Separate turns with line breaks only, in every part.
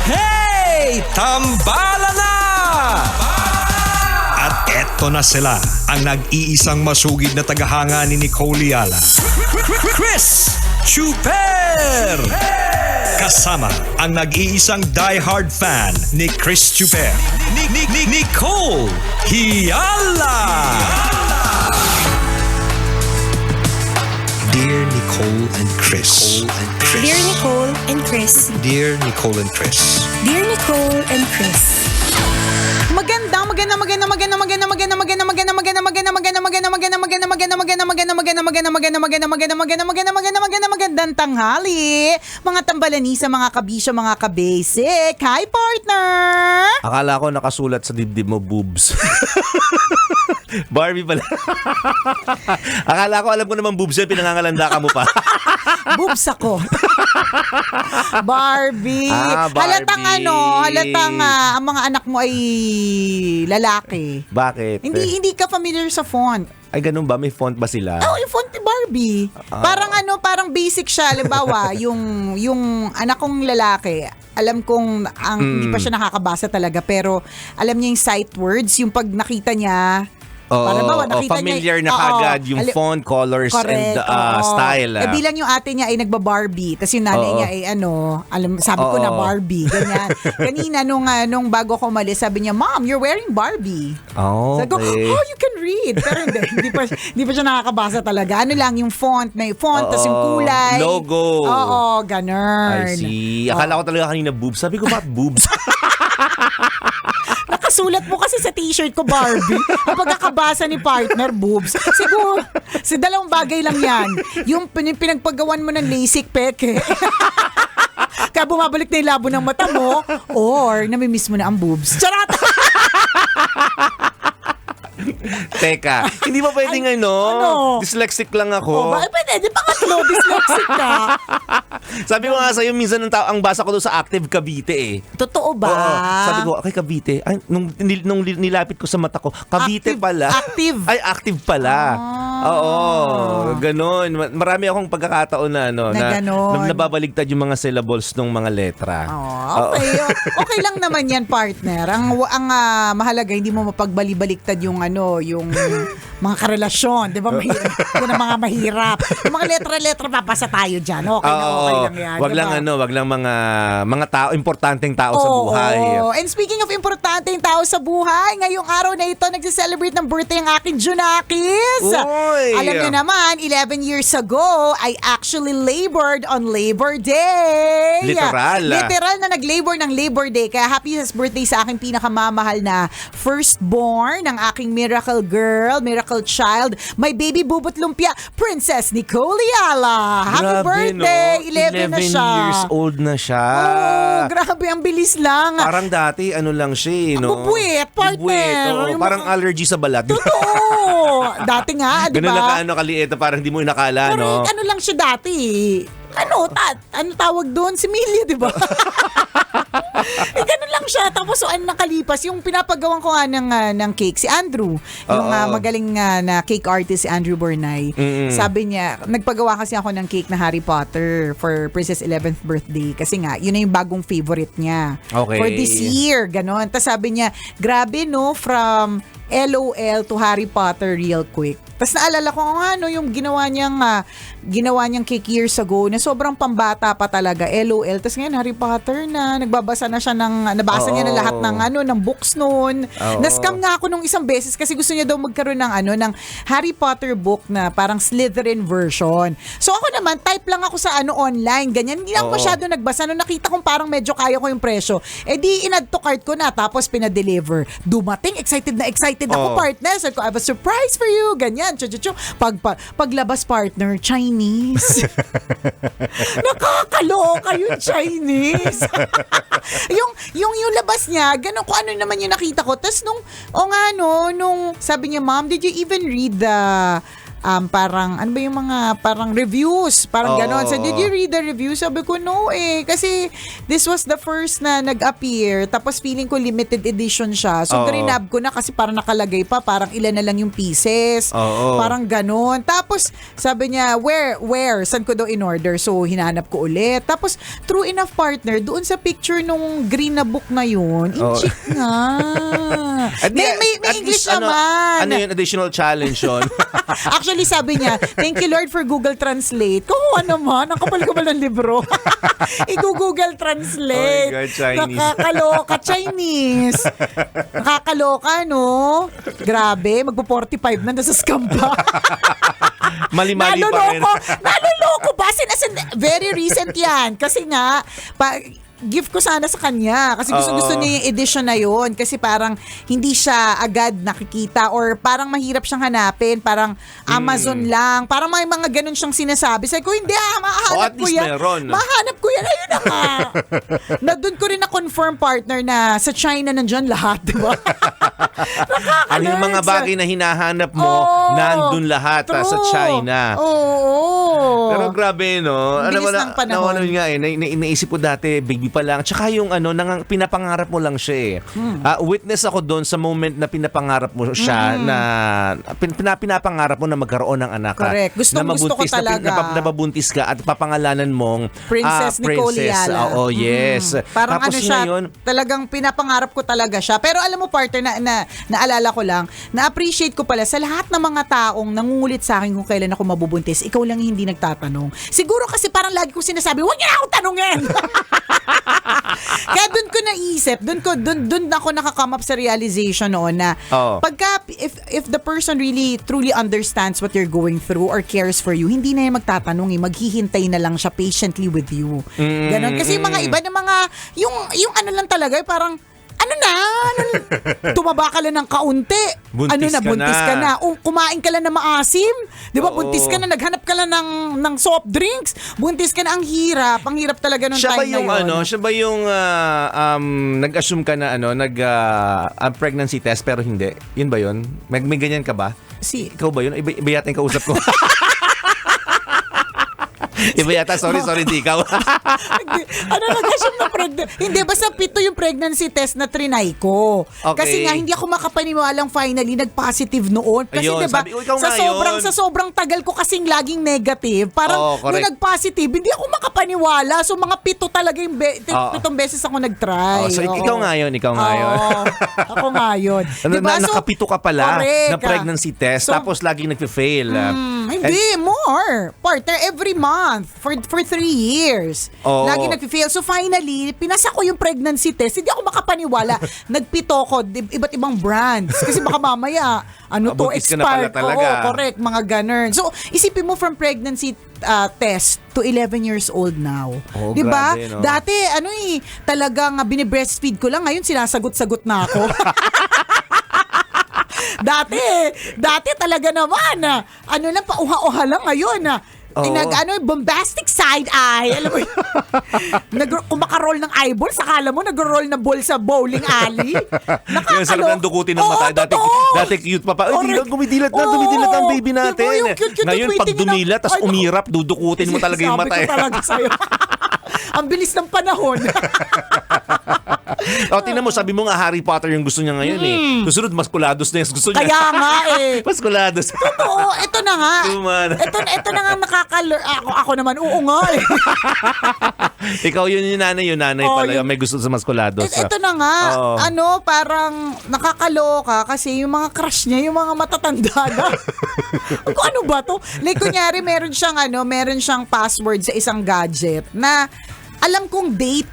Hey! Tambala na! At eto na sila, ang nag-iisang masugid na tagahanga ni Nicole Yala. Chris Chuper! Kasama ang nag-iisang diehard fan ni Chris Chuper, Nicole Yala! Dear Nicole and Chris.
Dear Nicole and Chris.
Dear Nicole and Chris.
Dear Nicole and Chris.
Magandang tanghali, mga tambalanisa, mga kabisyo, mga kabasic. Hi, partner!
Akala ko nakasulat sa dibdib mo, boobs. Barbie pala. Akala ko alam ko naman boobs yan, pinangangalanda ka mo pa.
Boobs ako. Barbie.
Barbie.
Halatang ang mga anak mo ay lalaki.
Bakit?
Hindi ka familiar sa font.
Ay, ganun ba? May font ba sila?
Yung font ni Barbie. Parang basic siya. Halimbawa, yung anak kong lalaki, alam kong hindi pa siya nakakabasa talaga, pero alam niya yung sight words, yung pag nakita niya,
familiar na kagad yung font, colors,
correct,
and style.
Bilang yung ate niya ay nagba-Barbie, tapos yung nanay niya ay sabi ko na Barbie, ganyan. Kanina nung bago ko umalis, sabi niya, Mom, you're wearing Barbie.
Okay.
Sabi ko, you can read. Pero hindi pa siya nakakabasa talaga. Ano lang yung font, may font, tapos yung kulay.
Logo.
Oo, ganun.
I see. Akala ko talaga kanina boobs. Sabi ko, bakit boobs?
Nakasulat mo kasi sa t-shirt ko, Barbie. Ang pagkakabasa ni partner, boobs. Siguro, sa dalawang bagay lang yan. Yung pinagpagawan mo ng LASIK peke. Kaya bumabalik na yung labo ng mata mo, or namimiss mo na ang boobs. Charot!
Teka, hindi ba pwedeng dyslexic lang ako.
Pwede, pangatlo, dyslexic ka.
Sabi ko nga sa'yo, minsan ang basa ko doon sa Active Cavite eh.
Totoo ba?
Oo. Sabi ko, okay, Cavite. Ay, nung nilapit ko sa mata ko, Cavite pala.
Active.
Ay, active pala. Oo, ganun. Marami akong pagkakataon na nababaligtad yung mga syllables ng mga letra.
Okay. Okay lang naman yan, partner. Ang mahalaga, hindi mo mapagbali-baliktad yung mga karelasyon, 'di ba? Yun ang mga mahirap. Yung mga letra-letra papasa tayo diyan. Okay lang yan.
Wag
diba?
wag lang mga tao, importanteng tao sa buhay.
And speaking of importanteng tao sa buhay, ngayong araw na ito nagse-celebrate ng birthday ang aking Junakis.
Uy!
Alam niyo naman, 11 years ago, I actually labored on Labor Day. Literal na nag-labor ng Labor Day. Kaya happy birthday sa aking pinakamamahal na firstborn, ng aking miracle girl, miracle child, my baby bubot lumpia, Princess Nicole Yala. Happy birthday! 11 na siya.
11 years old na siya.
Grabe, ang bilis lang.
Parang dati, lang siya, no?
Bubuwit, partner.
Parang allergy sa balat.
Totoo. Dati nga, di ba?
Ganun lang kaliit, parang di mo inakala, no?
Pero lang siya dati. Ano tawag doon? Si Millie, di ba? Ganun lang siya. Tapos nakalipas, yung pinapagawan ko nga ng cake, si Andrew, yung magaling na cake artist, si Andrew Bornay. Sabi niya, nagpagawa kasi ako ng cake na Harry Potter for Princess 11th birthday. Kasi nga, yun na yung bagong favorite niya.
Okay.
For this year, ganon. Tapos sabi niya, grabe no, from LOL to Harry Potter real quick. Tapos naalala ko yung ginawa niyang cake years ago na sobrang pambata pa talaga, LOL. Tapos ngayon Harry Potter na, nagbabasa na siya nabasa niya na lahat ng books noon. Na-scam nga ako nung isang beses kasi gusto niya daw magkaroon ng Harry Potter book na parang Slytherin version. So ako naman, type lang ako sa online, ganyan. Hindi ako masyado nagbasa. Nung nakita kong parang medyo kaya ko yung presyo, di in-add to cart ko na, tapos pinadeliver. Dumating, excited ako, partner. Sabi ko, I have a surprise for you, ganyan. Paglabas, partner, Chinese. Nakakaloka yung Chinese. yung labas niya, ganun ko ano naman yung nakita ko. Tapos nung sabi niya, Mom, did you even read parang, ano ba yung mga, parang reviews, parang ganon. So, did you read the reviews? Sabi ko, no eh. Kasi, this was the first na nag-appear, tapos feeling ko limited edition siya. So, grinab ko na kasi parang nakalagay pa, parang ilan na lang yung pieces. Parang ganon. Tapos, sabi niya, where? Saan ko daw in-order? So, hinanap ko ulit. Tapos, true enough partner, doon sa picture nung green na book na yun, in-check nga. May English naman.
Ano yung additional challenge yun?
Actually, sabi niya, thank you Lord for Google Translate. Kuha naman, ang kapal-kapal ng libro. I-Google Translate.
Oh my God, Chinese.
Nakakaloka, Chinese. Nakakaloka, no? Grabe, magpo-45 na, nasa scam pa.
Mali-mali pa rin.
Naluloko ba? Very recent yan. Kasi nga, gift ko sana sa kanya kasi gusto niya yung edition na yun kasi parang hindi siya agad nakikita or parang mahirap siyang hanapin, parang Amazon lang, parang may mga ganun siyang sinasabi. Sabi ko, hindi mahanap ko yan. Mahanap ko yan. Ayun na nga. Na doon ko rin na-confirm partner na sa China nandyan lahat, di ba?
Ano yung mga bagay na hinahanap mo, nandun lahat sa China. Pero grabe, no?
Bilis ng panahon.
Nga naisip ko dati, baby pa lang. Tsaka yung pinapangarap mo lang siya eh. Witness ako doon sa moment na pinapangarap mo siya na pinapangarap mo na magkaroon ng anak.
Correct. Gusto ko talaga.
Na mabuntis ka at papangalanan mong
Princess Nicole Yala.
Oo, yes.
Parang
tapos
siya,
ngayon,
talagang pinapangarap ko talaga siya. Pero alam mo partner, naalala ko lang, na-appreciate ko pala sa lahat ng mga taong nangungulit sa akin kung kailan ako mabubuntis. Ikaw lang yung hindi nagtatanong. Siguro kasi parang lagi ko sinasabi, huwag niyo na ako tanungin! Kaya doon ko naisip, doon ako nakakome up sa realization noon na pagka, if the person really truly understands what you're going through or cares for you, hindi na yan magtatanong maghihintay na lang siya patiently with you. Ganon. Kasi yung mga iba na mga, yung ano lang talaga, parang, tumaba ka lang ng kaunti. Buntis ka na. Kumain ka lang na maasim. Di ba? Buntis ka na, naghanap ka lang ng soft drinks. Buntis ka na, ang hirap talaga nung time na yun.
Siya ba yung nag-assume ka na pregnancy test pero hindi? Yun ba yun? May ganyan ka ba? Ikaw ba yun? Iba yata yung kausap ko. Iba yata, sorry, di ikaw.
Nag-assume na pregnant. Hindi, basta 7 yung pregnancy test na trinay ko. Okay. Kasi nga, hindi ako makapaniwalang finally nag-positive noon. Kasi diba, sa sobrang tagal ko kasing laging negative, parang nung nag-positive, hindi ako makapaniwala. So, mga 7 talaga yung 7 beses ako nag-try.
So, ikaw nga yun.
Ako nga yun.
Diba? Nakapito ka pala na pregnancy test, tapos laging nag-fail.
Hindi, more. Partner, every month. For 3 years. Lagi nag-fail. So finally, pinasa ko yung pregnancy test. Hindi ako makapaniwala. Nagpito ko, iba't ibang brands. Kasi baka mamaya, expired. Correct, mga ganun. So, isipin mo from pregnancy test to 11 years old now. Diba?
Grabe, no?
Dati, talagang binibreastfeed ko lang. Ngayon, sinasagot-sagot na ako. Dati talaga naman, pauha-uha lang ngayon, bombastic side eye. Alam mo yun? Kumakaroll ng eyeball, sakala mo nag-roll na ball sa bowling alley.
Yung sarap ng dukutin ng mata. Dati cute pa. Dumidilat ang baby natin. Ngayon, pag dumilat, tas umirap, dudukutin mo talaga yung mata.
Sabi ko talaga sa'yo. Ang bilis ng panahon.
Tingnan mo, sabi mo nga Harry Potter yung gusto niya ngayon Susunod, Maskulados na yung gusto niya.
Kaya nga
Maskulados.
Totoo, ito na nga. Ito na nga ako naman, oo nga
Ikaw yun yung nanay pala. May gusto sa Maskulados.
Ito na nga. Parang nakakaloka kasi yung mga crush niya, yung mga matatanda na. Kung ano ba to? Like, kunyari, meron siyang password sa isang gadget na alam kong date.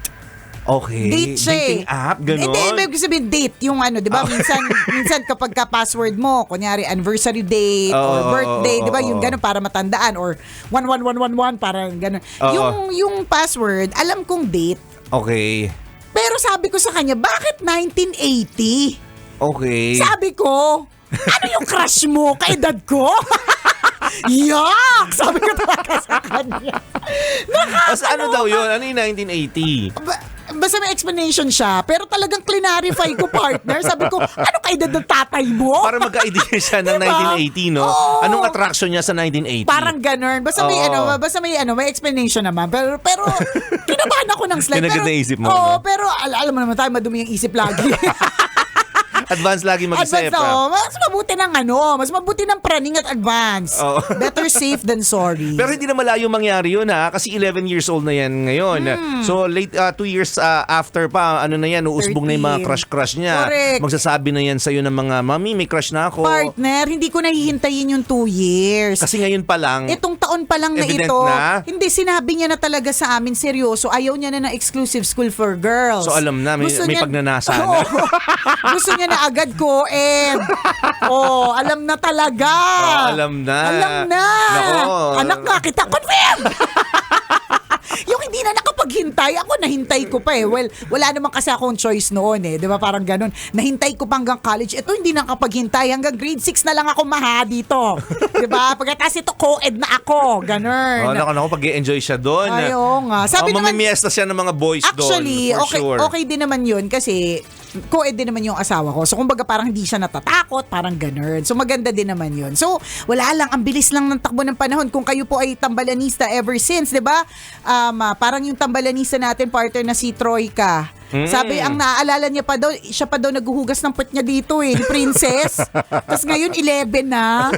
Okay.
Date siya.
Dating app, gano'n?
Hindi, ibig sabihin date. Yung di ba? Minsan kapag ka-password mo, kunyari anniversary date or birthday, di ba? Yung gano'n para matandaan or 11111 para gano'n. Yung password, alam kong date.
Okay.
Pero sabi ko sa kanya, bakit 1980?
Okay.
Sabi ko, ano yung crush mo? Kaedad ko? Yuck! Sabi ko talaga sa kanya.
Ano daw yun? Ano yung 1980?
basta may explanation siya, pero talagang clarify ko, partner. Sabi ko, ano ka edad ng tatay mo?
Para magka-idea siya ng
Diba?
1980, no?
Oo.
Anong attraction niya sa 1980?
Parang ganun. Basta may
Oo.
may explanation naman. Pero kinabahan ako ng slide.
Kinagad
Pero,
na isip mo,
Oo,
no?
pero alam mo naman tayo, madumi yung isip lagi.
Advance lagi mag-isip.
Advance, mas mabuti ng mas mabuti ng praning at advance.
Oo.
Better safe than sorry.
Pero hindi na malayo mangyari yun ha, kasi 11 years old na yan ngayon. So late 2 years after pa, ano na yan, uusbong na yung mga
13.
crush niya.
Correct.
Magsasabi na yan sa'yo ng mga, Mami, may crush na ako.
Partner, hindi ko nahihintayin yung 2 years.
Kasi ngayon pa lang,
Itong taon pa lang na
Evident
ito,
na?
hindi, sinabi niya na talaga sa amin, seryoso, ayaw niya na ng exclusive school for girls.
So, alam na, may pagnanasa na.
Oo. Gusto niya na agad ko, alam na talaga.
alam na.
Alam na.
Nako.
Anak nga kita, confirm! Yung hindi na nakapaghintay, ako nahintay ko pa eh. Well, wala naman kasi akong choice noon eh. Di ba parang ganun. Nahintay ko pa hanggang college. Ito hindi nakapaghintay. Hanggang grade 6 na lang ako maha dito. Di ba? Pagkatapos ito, co-ed na ako. Ganun.
Naku, pag-i-enjoy siya doon.
Ay, oo nga. Sabi naman,
mamimiesta siya ng mga boys doon.
actually,
For
okay,
sure.
okay din naman yun kasi co-ed din naman yung asawa ko. So, kumbaga parang hindi siya natatakot, parang ganun. So, maganda din naman yun. So, wala lang, ang bilis lang ng takbo ng panahon. Kung kayo po ay tambalanista ever since, di ba? Parang yung tambalanista natin, partner na si Troika. Sabi, ang naaalala niya pa daw, siya pa daw naghuhugas ng puwet niya dito ni Princess. Tapos ngayon, 11 na.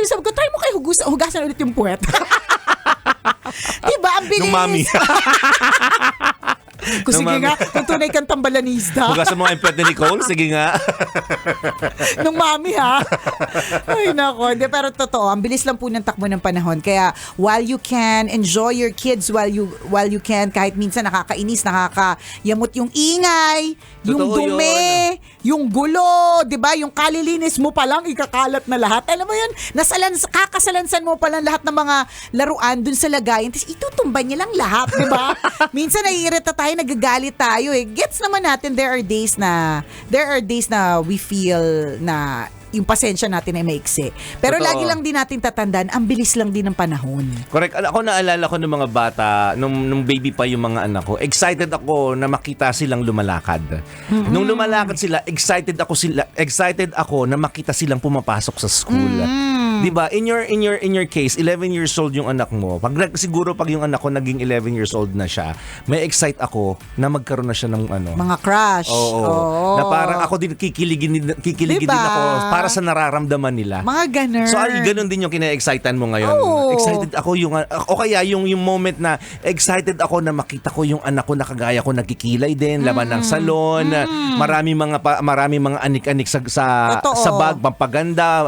Sabi ko, try mo kayo hugasan ulit yung puwet. Diba? Ang bilis.
Nung mami.
Kung sige nga, kung tunay kang tambalanista.
Hugasan mo nga yung pet ni Nicole? Sige nga.
Nung mami ha. Ay nako, hindi, pero totoo, ang bilis lang po ng takbo ng panahon. Kaya while you can enjoy your kids while you can, kahit minsan nakakainis, nakakayamot yung ingay, yung
Totoo
dumi, yung gulo, 'di ba? Yung kalilinis mo pa lang ikakalat na lahat. Alam mo 'yun, kakasalansan mo pa lang lahat ng mga laruan dun sa lagayan. Tapos itutumba niya lang lahat, 'di ba? Minsan naiirita tayo, nagagalit tayo eh. Gets naman natin there are days na we feel na yung pasensya natin ay maiksi. Pero
Totoo.
lagi lang din natin tatandaan, ang bilis lang din ng panahon.
Correct. Ako naalala ko ng mga bata, nung baby pa yung mga anak ko, excited ako na makita silang lumalakad. Nung lumalakad sila, excited ako na makita silang pumapasok sa school. 'Di ba? In your case, 11 years old yung anak mo. Siguro pag yung anak ko naging 11 years old na siya, may excite ako na magkaroon na siya ng
Mga crush.
Oo. Na parang ako din kikiligin
Diba?
din ako para sa nararamdaman nila.
Mga ganun.
So, ganun din yung kina-excitan mo ngayon.
Oo.
Excited ako o kaya yung moment na excited ako na makita ko yung anak ko na kagaya ko nagkikilay din, laban ng salon, marami mga anik-anik sa
Totoo.
bag, pampaganda,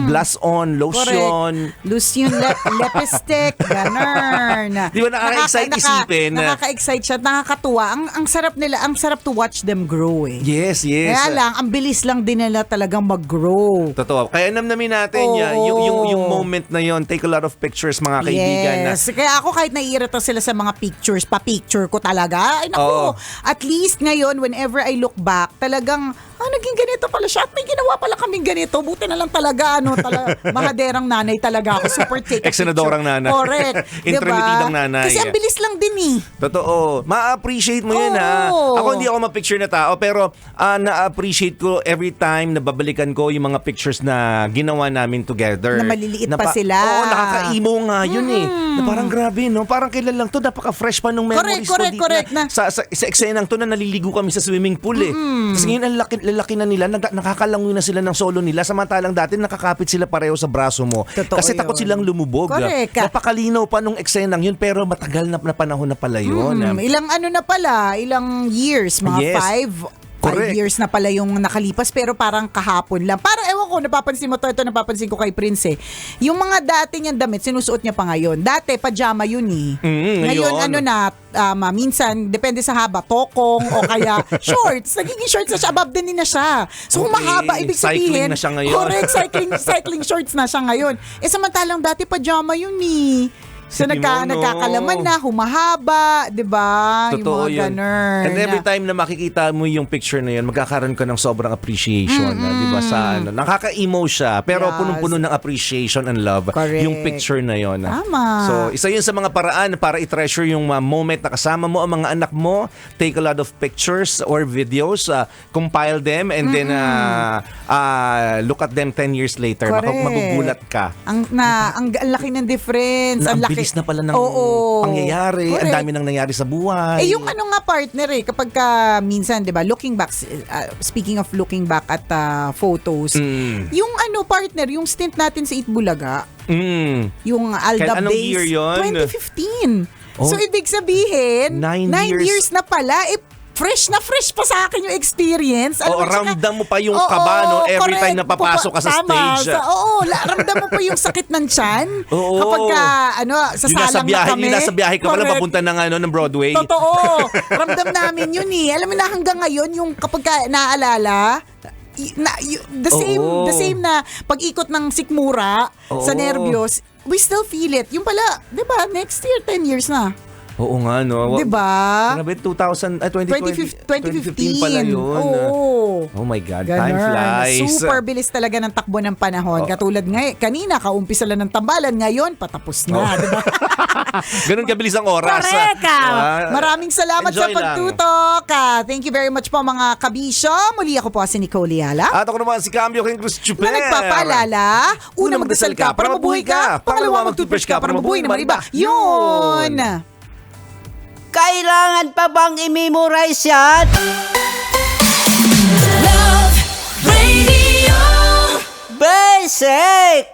blush on, lotion.
Correct. Lotion, lipstick, ganun.
Di ba nakaka-excite isipin?
Nakaka-excite siya, nakakatuwa. Ang sarap nila, ang sarap to watch them grow eh.
Yes.
Kaya lang, ang bilis lang din nila talagang mag-grow.
Totoo. Kaya namnamin natin yan. Yung moment na yon, take a lot of pictures mga kaibigan.
Yes. Kaya ako kahit naiirita sila sa mga pictures, pa-picture ko talaga. Ay naku,
Oo.
at least ngayon, whenever I look back, talagang, naging ganito pala siya. At may ginawa pala kaming ganito. Buti na lang talaga, mahaderang nanay talaga ako. Super take a
Ex-senadorang
picture.
nanay.
Correct.
Intromitidang nanay.
Kasi ang bilis lang din eh.
Totoo. Ma-appreciate mo yun ha.
Oo.
Ako hindi ako ma-picture na tao pero na-appreciate ko every time na babalikan ko yung mga pictures na ginawa namin together.
Na maliliit pa sila.
Oo, nakaka-emo nga yun eh. Na parang grabe no. Parang kailan lang to. Napaka-fresh pa nung memories
Correct.
ko. Sa eksenang to na naliligo kami sa swimming pool eh. Tapos ngayon ang lalaki na nila. Nakakalangoy na sila ng solo nila. Samantalang dati nakakapit sila pareho sa braso mo.
Totoo
Kasi takot
yun.
silang lumubog.
Correct.
Napakalinaw pa nung eksenang yun pero matagal na panahon na pala yun.
Ilang years, mga
Yes.
5
Correct.
years na pala yung nakalipas pero parang kahapon lang. Parang ewan ko, napapansin mo ito napapansin ko kay Prince eh. Yung mga dati niyang damit, sinusuot niya pa ngayon. Dati, pajama yun eh. Ngayon,
ngayon.
minsan, depende sa haba, tokong o kaya shorts. Nagiging shorts na siya, above din na siya. So, kung
Okay.
mahaba, ibig sabihin.
Cycling na siya ngayon.
Correct, cycling shorts na siya ngayon. Samantalang dati, pajama yun eh. So
Hindi mo, no?
nagkakalaman na, humahaba, 'di ba?
Totoo
yung mga
yun.
ganun.
And every time na makikita mo yung picture na yun, magkakaroon ka ng sobrang appreciation. 'Di ba? Sa ano, nakaka-emo siya, pero
Yes.
punong-puno ng appreciation and love
Correct.
yung picture na yun.
Tama.
So, isa yun sa mga paraan para i-treasure yung moment na kasama mo ang mga anak mo. Take a lot of pictures or videos, compile them, and then look at them 10 years later.
Correct.
Magugulat ka.
ang laki ng difference,
Na ang
laki.
bilis na pala ng
Oo.
pangyayari. Ang
Correct.
dami nang nangyari sa buhay.
Eh yung ano nga partner kapag minsan 'di ba looking back, speaking of looking back at photos, yung ano partner, yung stint natin sa Itbulaga, yung Alda
Anong
Base,
year yun?
2015.
Oh.
So ibig sabihin,
9
9
years.
years na pala, fresh na fresh pa sa akin yung experience.
Oo,
mo, tsaka-
ramdam mo pa yung
Oo,
kaba, no? Every
correct.
time na papasok ka sa
Tama.
stage.
Ramdam mo pa yung sakit ng tiyan.
Oo.
Kapag sasalang na kami.
Yung nasa biyahe ka pala
Correct.
papunta ng Broadway.
Totoo. Ramdam namin yun eh. Alam mo na hanggang ngayon, yung kapag naaalala, the same na pag-ikot ng sikmura sa
Oo.
nervyos, we still feel it. Yung pala, di ba, next year, 10 years na.
Oo nga, no?
Di ba?
Grabe, 2015
2015
pala yun.
Oo.
Oh my God,
Ganun.
time flies.
Super bilis talaga ng takbo ng panahon. Katulad kanina, kaumpisa lang ng tambalan. Ngayon, patapos na. Diba?
Ganun kabilis ang oras.
Correct.
Ah,
Maraming salamat sa
enjoy lang.
pagtutok. Thank you very much po mga kabisyo. Muli ako po si Nicole Liala.
At ako naman si Cambio King Cruz Chuper.
Na nagpapaalala, una magdasal ka para mabuhay ka, pangalawa mag-toothbrush ka para mabuhay naman iba. Yun!
Kailangan pa bang i-memorize yan?
Love Radio.
Basic!